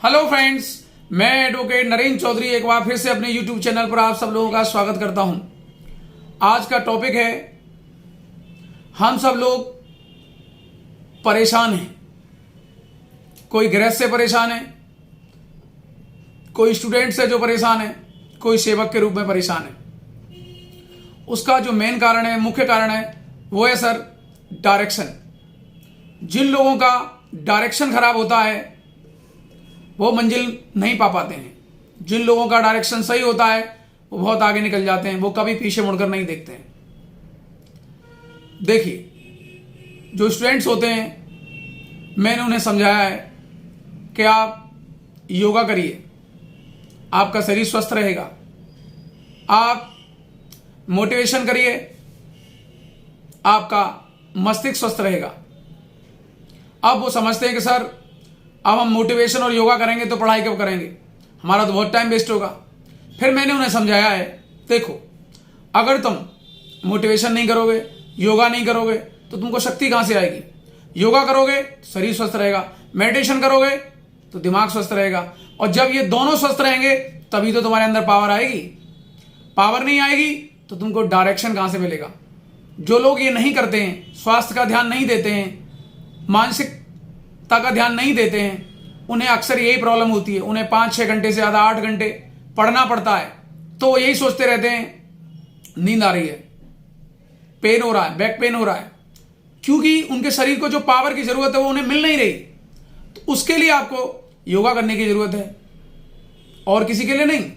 Hello friends, मैं advocate Narendra Chaudhary एक बार फिर से अपने यूट्यूब चैनल पर आप सब लोगों का स्वागत करता हूं। आज का टॉपिक है, हम सब लोग परेशान हैं। कोई गृहस्थ से परेशान है, कोई स्टूडेंट से जो परेशान है, कोई सेवक के रूप में परेशान है। उसका जो मेन कारण है, मुख्य कारण है, वो है सर डायरेक्शन। जिन लोगों का डायरेक्शन खराब होता है वो मंजिल नहीं पा पाते हैं। जिन लोगों का डायरेक्शन सही होता है वो बहुत आगे निकल जाते हैं, वो कभी पीछे मुड़कर नहीं देखते हैं। देखिए, जो स्टूडेंट्स होते हैं, मैंने उन्हें समझाया है कि आप योगा करिए, आपका शरीर स्वस्थ रहेगा। आप मोटिवेशन करिए, आपका मस्तिष्क स्वस्थ रहेगा। अब वो समझते हैं कि सर अब हम मोटिवेशन और योगा करेंगे तो पढ़ाई कब करेंगे, हमारा तो बहुत टाइम वेस्ट होगा। फिर मैंने उन्हें समझाया है, देखो, अगर तुम मोटिवेशन नहीं करोगे, योगा नहीं करोगे, तो तुमको शक्ति कहां से आएगी। योगा करोगे तो शरीर स्वस्थ रहेगा, मेडिटेशन करोगे तो दिमाग स्वस्थ रहेगा, और जब ये दोनों स्वस्थ रहेंगे तभी तो तुम्हारे अंदर पावर आएगी। पावर नहीं आएगी तो तुमको डायरेक्शन कहां से मिलेगा। जो लोग ये नहीं करते हैं, स्वास्थ्य का ध्यान नहीं देते हैं, मानसिकता का ध्यान नहीं देते हैं, उन्हें अक्सर यही प्रॉब्लम होती है। उन्हें 5-6 घंटे से ज्यादा 8 घंटे पढ़ना पड़ता है, तो वो यही सोचते रहते हैं नींद आ रही है, पेन हो रहा है, बैक पेन हो रहा है, क्योंकि उनके शरीर को जो पावर की जरूरत है वो उन्हें मिल नहीं रही। तो उसके लिए आपको योगा करने की जरूरत है, और किसी के लिए नहीं।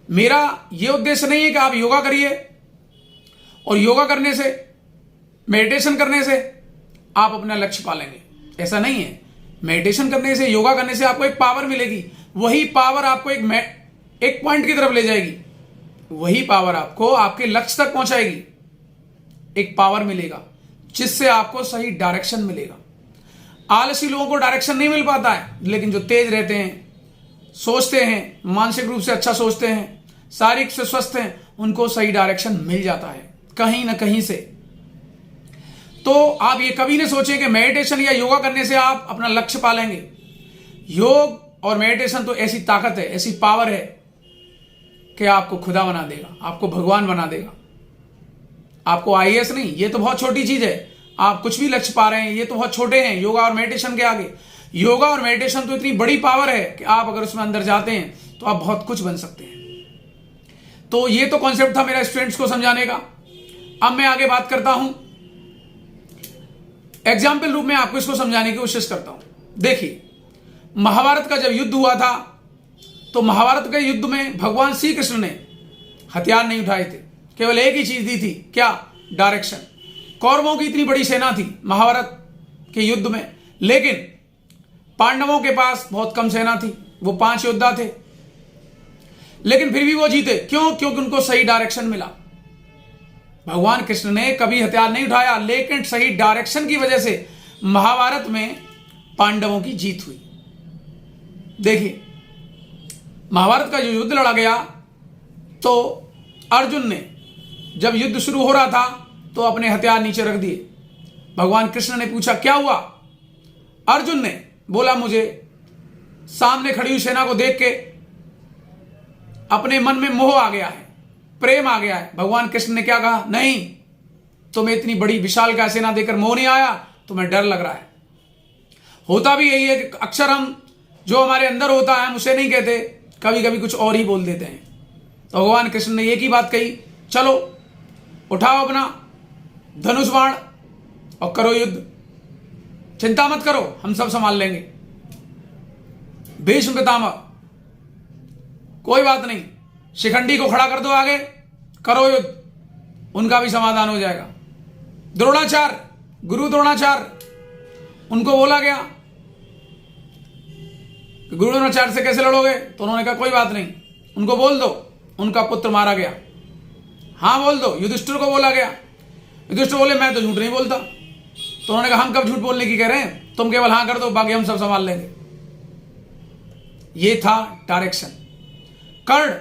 मेरा यह उद्देश्य नहीं है कि आप योगा करिए और योगा करने से, मेडिटेशन करने से आप अपना लक्ष्य पालेंगे, ऐसा नहीं है। मेडिटेशन करने से, योगा करने से आपको एक पावर मिलेगी, वही पावर आपको एक पॉइंट की तरफ ले जाएगी, वही पावर आपको आपके लक्ष्य तक पहुंचाएगी। एक पावर मिलेगा जिससे आपको सही डायरेक्शन मिलेगा। आलसी लोगों को डायरेक्शन नहीं मिल पाता है, लेकिन जो तेज रहते हैं, सोचते हैं, मानसिक रूप से अच्छा सोचते हैं, शारीरिक से स्वस्थ हैं, उनको सही डायरेक्शन मिल जाता है कहीं ना कहीं से। तो आप ये कभी नहीं सोचें कि मेडिटेशन या योगा करने से आप अपना लक्ष्य पालेंगे। योग और मेडिटेशन तो ऐसी ताकत है, ऐसी पावर है कि आपको खुदा बना देगा, आपको भगवान बना देगा। आपको आईएएस नहीं, ये तो बहुत छोटी चीज है। आप कुछ भी लक्ष्य पा रहे हैं, ये तो बहुत छोटे हैं योगा और मेडिटेशन के आगे। योगा और मेडिटेशन तो इतनी बड़ी पावर है कि आप अगर उसमें अंदर जाते हैं तो आप बहुत कुछ बन सकते हैं। तो ये तो कॉन्सेप्ट था मेरा स्टूडेंट्स को समझाने का। अब मैं आगे बात करता हूं, एग्जाम्पल रूप में आपको इसको समझाने की कोशिश करता हूं। देखिए, महाभारत का जब युद्ध हुआ था, तो महाभारत के युद्ध में भगवान श्री कृष्ण ने हथियार नहीं उठाए थे, केवल एक ही चीज दी थी, क्या? डायरेक्शन। कौरवों की इतनी बड़ी सेना थी महाभारत के युद्ध में, लेकिन पांडवों के पास बहुत कम सेना थी, वो 5 योद्धा थे, लेकिन फिर भी वो जीते। क्यों? क्योंकि उनको सही डायरेक्शन मिला। भगवान कृष्ण ने कभी हथियार नहीं उठाया, लेकिन सही डायरेक्शन की वजह से महाभारत में पांडवों की जीत हुई। देखिए, महाभारत का जो युद्ध लड़ा गया, तो अर्जुन ने जब युद्ध शुरू हो रहा था तो अपने हथियार नीचे रख दिए। भगवान कृष्ण ने पूछा क्या हुआ? अर्जुन ने बोला, मुझे सामने खड़ी हुई सेना को देख के अपने मन में मोह आ गया है, प्रेम आ गया है। भगवान कृष्ण ने क्या कहा? नहीं, तुम्हें इतनी बड़ी विशाल का सेना देकर मोह नहीं आया, तुम्हें डर लग रहा है। होता भी यही है कि अक्सर हम जो हमारे अंदर होता है हम उसे नहीं कहते, कभी कभी कुछ और ही बोल देते हैं। तो भगवान कृष्ण ने एक ही बात कही, चलो उठाओ अपना धनुष बाण और करो युद्ध, चिंता मत करो, हम सब संभाल लेंगे। भीष्म पितामह, कोई बात नहीं, शिखंडी को खड़ा कर दो आगे, करो युद्ध, उनका भी समाधान हो जाएगा। द्रोणाचार्य, गुरु द्रोणाचार्य, उनको बोला गया गुरु द्रोणाचार्य से कैसे लड़ोगे? तो उन्होंने कहा कोई बात नहीं, उनको बोल दो उनका पुत्र मारा गया। हाँ बोल दो। युधिष्ठिर को बोला गया, युधिष्ठिर बोले मैं तो झूठ नहीं बोलता। तो उन्होंने कहा हम कब झूठ बोलने की कह रहे हैं, तुम केवल हाँ कर दो, बाकी हम सब संभाल लेंगे। ये था डायरेक्शन। कर्ण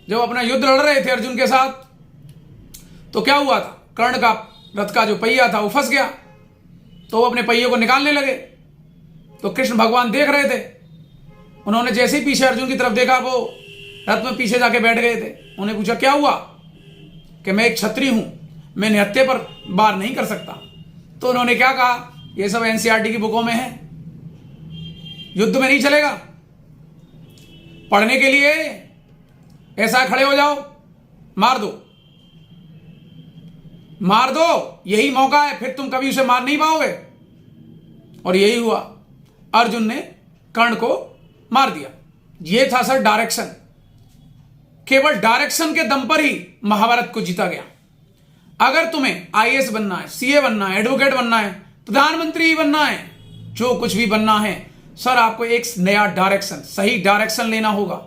जब अपना युद्ध लड़ रहे थे अर्जुन के साथ, तो क्या हुआ था? कर्ण का रथ का जो पहिया था वो फंस गया, तो वो अपने पहिए को निकालने लगे। तो कृष्ण भगवान देख रहे थे, उन्होंने जैसे ही पीछे अर्जुन की तरफ देखा, वो रथ में पीछे जाके बैठ गए थे। उन्हें पूछा क्या हुआ, कि मैं एक क्षत्रिय हूं, मैं निहत्थे पर वार नहीं कर सकता। तो उन्होंने क्या कहा, ये सब एनसीईआरटी की बुकों में है, युद्ध में नहीं चलेगा, पढ़ने के लिए ऐसा खड़े हो जाओ, मार दो, मार दो, यही मौका है, फिर तुम कभी उसे मार नहीं पाओगे। और यही हुआ, अर्जुन ने कर्ण को मार दिया। यह था सर डायरेक्शन। केवल डायरेक्शन के दम पर ही महाभारत को जीता गया। अगर तुम्हें आईएएस बनना है, सीए बनना है, एडवोकेट बनना है, प्रधानमंत्री बनना है, जो कुछ भी बनना है सर, आपको एक नया डायरेक्शन, सही डायरेक्शन लेना होगा।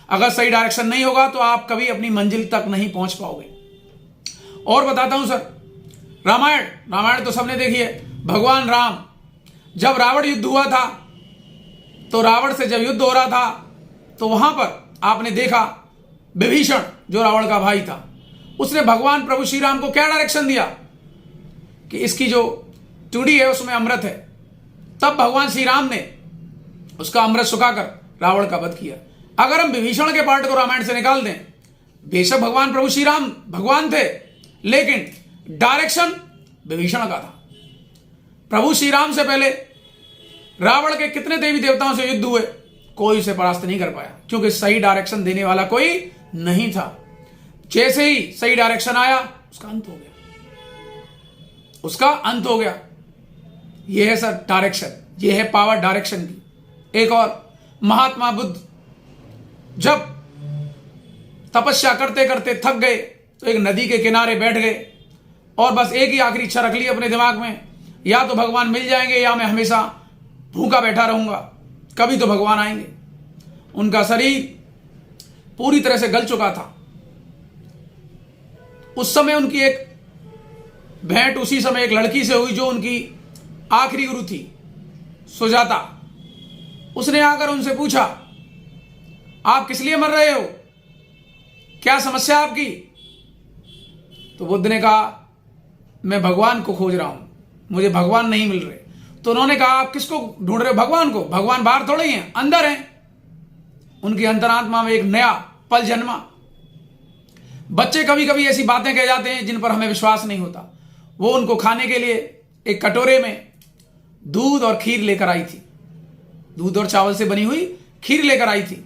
अगर सही डायरेक्शन नहीं होगा तो आप कभी अपनी मंजिल तक नहीं पहुंच पाओगे। और बताता हूं सर, रामायण तो सबने देखी है। भगवान राम, जब रावण युद्ध हुआ था, तो रावण से जब युद्ध हो रहा था, तो वहां पर आपने देखा विभीषण जो रावण का भाई था, उसने भगवान प्रभु श्री राम को क्या डायरेक्शन दिया कि इसकी जो चूड़ी है उसमें अमृत है। तब भगवान श्री राम ने उसका अमृत सुखाकर रावण का वध किया। अगर हम विभीषण के पार्ट को रामायण से निकाल दें, बेशक भगवान प्रभु श्री राम भगवान थे, लेकिन डायरेक्शन विभीषण का था। प्रभु श्री राम से पहले रावण के कितने देवी देवताओं से युद्ध हुए, कोई उसे परास्त नहीं कर पाया, क्योंकि सही डायरेक्शन देने वाला कोई नहीं था। जैसे ही सही डायरेक्शन आया, उसका अंत हो गया, उसका अंत हो गया। यह है सर डायरेक्शन, यह है पावर डायरेक्शन की। एक और, महात्मा बुद्ध जब तपस्या करते करते थक गए, तो एक नदी के किनारे बैठ गए और बस एक ही आखिरी इच्छा रख ली अपने दिमाग में, या तो भगवान मिल जाएंगे या मैं हमेशा भूखा बैठा रहूंगा, कभी तो भगवान आएंगे। उनका शरीर पूरी तरह से गल चुका था। उस समय उनकी एक भेंट उसी समय एक लड़की से हुई, जो उनकी आखिरी गुरु थी, सुजाता। उसने आकर उनसे पूछा, आप किस लिए मर रहे हो, क्या समस्या आपकी? तो बुद्ध ने कहा, मैं भगवान को खोज रहा हूं, मुझे भगवान नहीं मिल रहे। तो उन्होंने कहा, आप किसको ढूंढ रहे हो? भगवान को। भगवान बाहर थोड़े ही हैं, अंदर हैं। उनकी अंतरात्मा में एक नया पल जन्मा। बच्चे कभी कभी ऐसी बातें कह जाते हैं जिन पर हमें विश्वास नहीं होता। वो उनको खाने के लिए एक कटोरे में दूध और खीर लेकर आई थी, दूध और चावल से बनी हुई खीर लेकर आई थी।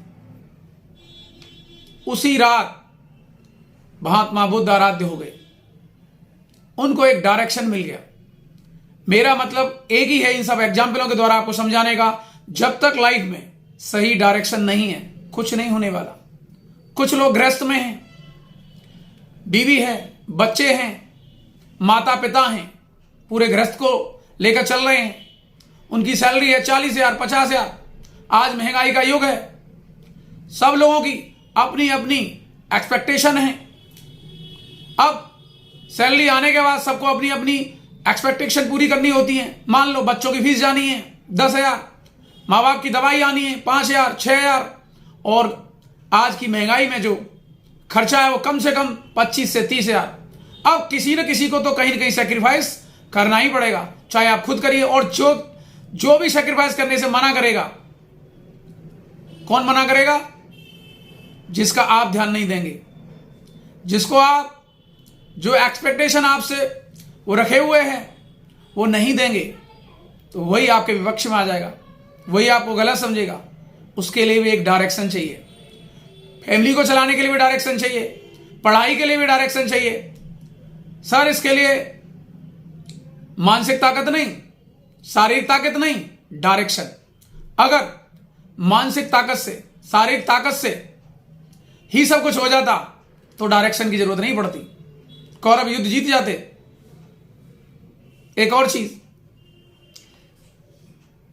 उसी रात महात्मा बुद्ध आराध्य हो गए, उनको एक डायरेक्शन मिल गया। मेरा मतलब एक ही है इन सब एग्जाम्पलों के द्वारा आपको समझाने का, जब तक लाइफ में सही डायरेक्शन नहीं है, कुछ नहीं होने वाला। कुछ लोग गृहस्थ में हैं, बीवी है, बच्चे हैं, माता पिता हैं, पूरे गृहस्थ को लेकर चल रहे हैं। उनकी सैलरी है 40,000, 50,000। आज महंगाई का युग है, सब लोगों की अपनी अपनी एक्सपेक्टेशन है। अब सैलरी आने के बाद सबको अपनी अपनी एक्सपेक्टेशन पूरी करनी होती है। मान लो बच्चों की फीस जानी है 10,000, माँ बाप की दवाई आनी है 5,000, 6,000, और आज की महंगाई में जो खर्चा है वो कम से कम 25 से 30,000। अब किसी न किसी को तो कहीं ना कहीं सेक्रीफाइस करना ही पड़ेगा, चाहे आप खुद करिए। और जो भी सेक्रीफाइस करने से मना करेगा, कौन मना करेगा? जिसका आप ध्यान नहीं देंगे, जिसको आप जो एक्सपेक्टेशन आपसे वो रखे हुए हैं वो नहीं देंगे, तो वही आपके विपक्ष में आ जाएगा, वही आपको गलत समझेगा। उसके लिए भी एक डायरेक्शन चाहिए। फैमिली को चलाने के लिए भी डायरेक्शन चाहिए, पढ़ाई के लिए भी डायरेक्शन चाहिए। सर इसके लिए मानसिक ताकत नहीं, शारीरिक ताकत नहीं, डायरेक्शन। अगर मानसिक ताकत से, शारीरिक ताकत से ही सब कुछ हो जाता तो डायरेक्शन की जरूरत नहीं पड़ती, कौरव युद्ध जीत जाते। एक और चीज,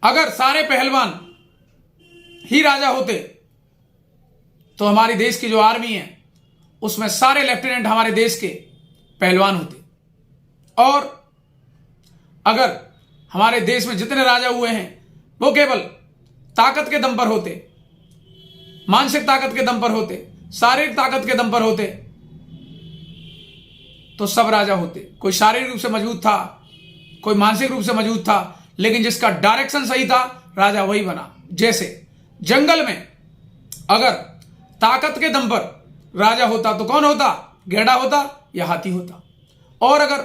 अगर सारे पहलवान ही राजा होते तो हमारे देश की जो आर्मी है उसमें सारे लेफ्टिनेंट हमारे देश के पहलवान होते। और अगर हमारे देश में जितने राजा हुए हैं वो केवल ताकत के दम पर होते, मानसिक ताकत के दम पर होते, शारीरिक ताकत के दम पर होते, तो सब राजा होते। कोई शारीरिक रूप से मजबूत था, कोई मानसिक रूप से मजबूत था, लेकिन जिसका डायरेक्शन सही था, राजा वही बना। जैसे जंगल में अगर ताकत के दम पर राजा होता तो कौन होता? गैंडा होता या हाथी होता? और अगर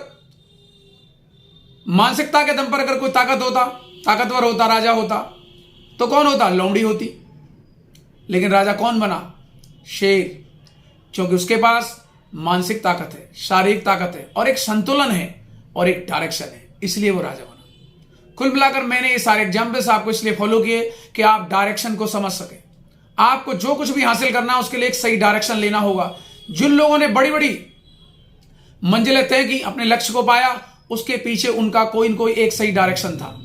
मानसिकता के दम पर अगर कोई ताकतवर होता, राजा होता, तो कौन होता? लोमड़ी होती। लेकिन राजा कौन बना? शेर, क्योंकि उसके पास मानसिक ताकत है, शारीरिक ताकत है और एक संतुलन है और एक डायरेक्शन है, इसलिए वो राजा बना। कुल मिलाकर मैंने ये सारे एग्जाम्पल्स आपको इसलिए फॉलो किए कि आप डायरेक्शन को समझ सके। आपको जो कुछ भी हासिल करना है उसके लिए एक सही डायरेक्शन लेना होगा। जिन लोगों ने बड़ी बड़ी मंजिलें तय की, अपने लक्ष्य को पाया, उसके पीछे उनका कोई न कोई एक सही डायरेक्शन था।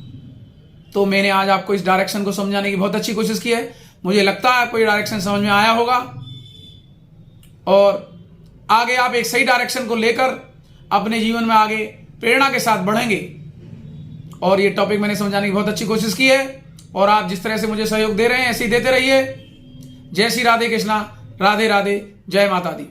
तो मैंने आज आपको इस डायरेक्शन को समझाने की बहुत अच्छी कोशिश की है। मुझे लगता है आपको ये डायरेक्शन समझ में आया होगा और आगे आप एक सही डायरेक्शन को लेकर अपने जीवन में आगे प्रेरणा के साथ बढ़ेंगे। और ये टॉपिक मैंने समझाने की बहुत अच्छी कोशिश की है और आप जिस तरह से मुझे सहयोग दे रहे हैं ऐसे ही देते रहिए। जय श्री राधे कृष्णा, राधे राधे, जय माता दी।